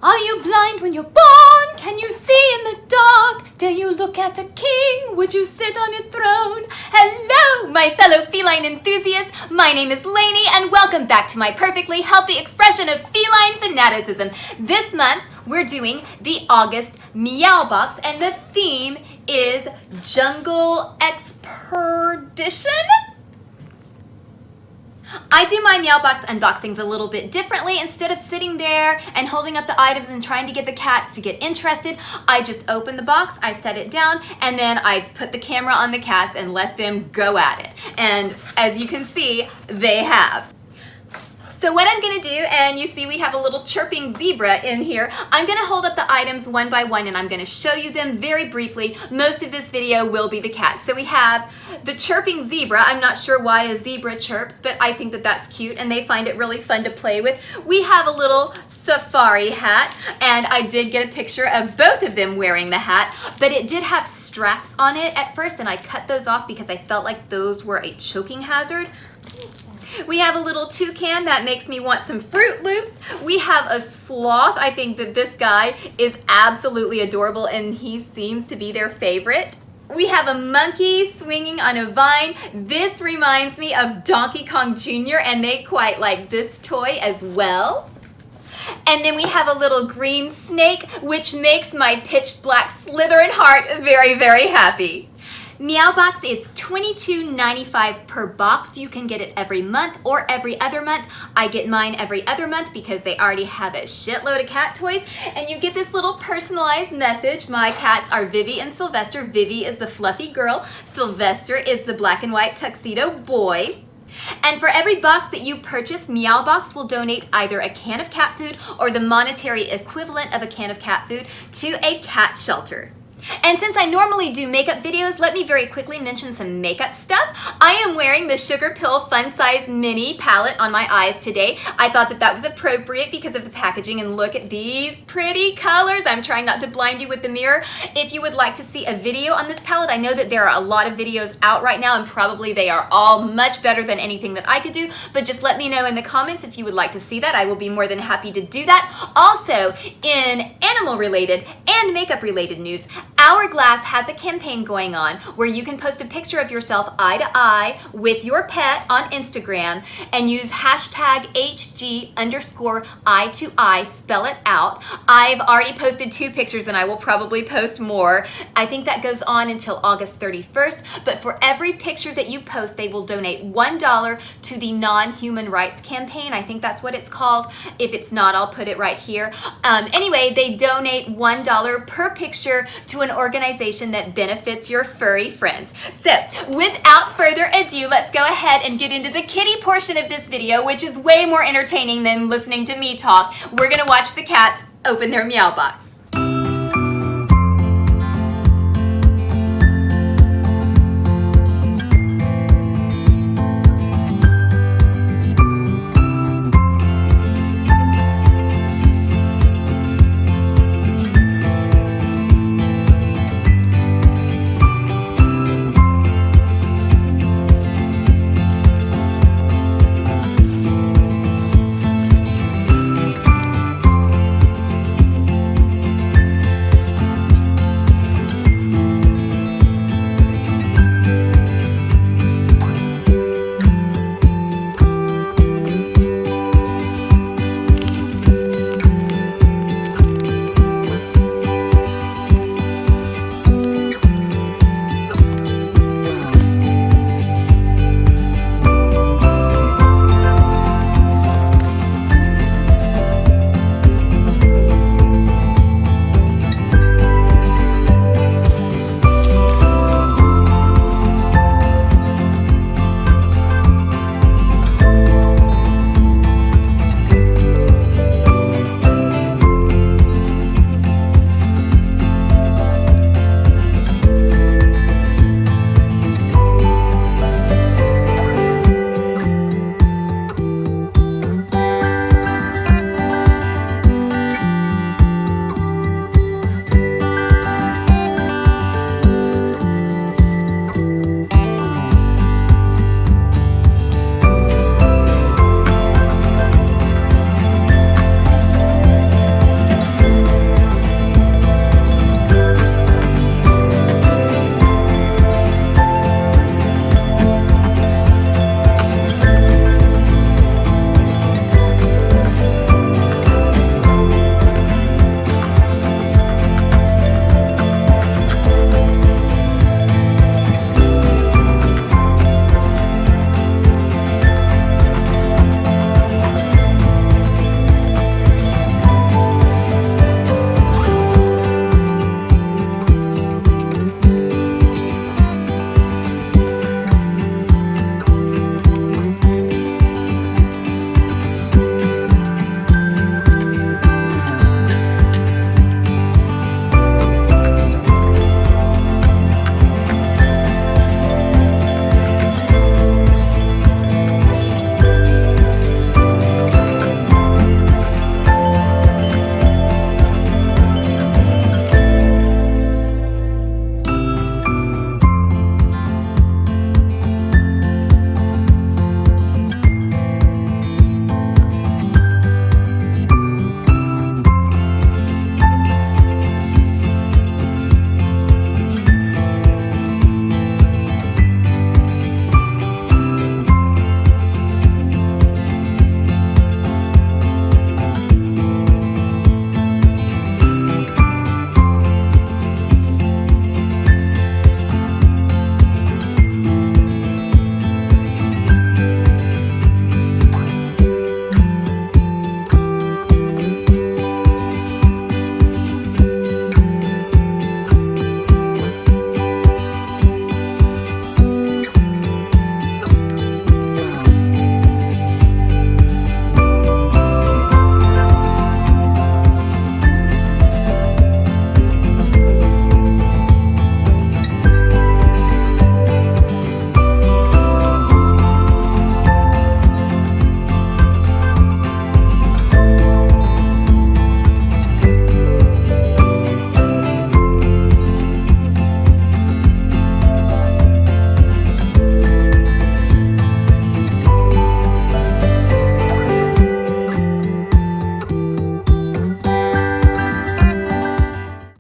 Are you blind when you're born? Can you see in the dark? Dare you look at a king? Would you sit on his throne? Hello, my fellow feline enthusiasts. My name is Lainey, and welcome back to my perfectly healthy expression of feline fanaticism. This month, we're doing the August Meowbox, and the theme is Jungle Expedition. I do my Meowbox unboxings a little bit differently. Instead of sitting there and holding up the items and trying to get the cats to get interested, I just open the box, I set it down, and then I put the camera on the cats and let them go at it. And as you can see, they have. So what I'm gonna do, and you see we have a little chirping zebra in here, I'm gonna hold up the items one by one and I'm gonna show you them very briefly. Most of this video will be the cats. So we have the chirping zebra. I'm not sure why a zebra chirps, but I think that that's cute and they find it really fun to play with. We have a little safari hat, and I did get a picture of both of them wearing the hat, but it did have straps on it at first and I cut those off because I felt like those were a choking hazard. We have a little toucan that makes me want some Fruit Loops. We have a sloth. I think that this guy is absolutely adorable and he seems to be their favorite. We have a monkey swinging on a vine. This reminds me of Donkey Kong Jr. and they quite like this toy as well. And then we have a little green snake, which makes my pitch black Slytherin heart very, very happy. Meowbox is $22.95 per box. You can get it every month or every other month. I get mine every other month because they already have a shitload of cat toys. And you get this little personalized message. My cats are Vivi and Sylvester. Vivi is the fluffy girl. Sylvester is the black and white tuxedo boy. And for every box that you purchase, Meowbox will donate either a can of cat food or the monetary equivalent of a can of cat food to a cat shelter. And since I normally do makeup videos, let me very quickly mention some makeup stuff. I am wearing the Sugar Pill Fun Size Mini palette on my eyes today. I thought that that was appropriate because of the packaging, and look at these pretty colors. I'm trying not to blind you with the mirror. If you would like to see a video on this palette, I know that there are a lot of videos out right now and probably they are all much better than anything that I could do, but just let me know in the comments if you would like to see that. I will be more than happy to do that. Also, in animal related and makeup related news, Hourglass has a campaign going on where you can post a picture of yourself eye to eye with your pet on Instagram and use hashtag HG_eye to eye, spell it out. I've already posted 2 pictures and I will probably post more. I think that goes on until August 31st, but for every picture that you post, they will donate $1 to the Non-Human Rights Campaign. I think that's what it's called. If it's not, I'll put it right here. Anyway, they donate $1 per picture to an organization that benefits your furry friends. So without further ado, let's go ahead and get into the kitty portion of this video, which is way more entertaining than listening to me talk. We're gonna watch the cats open their Meowbox.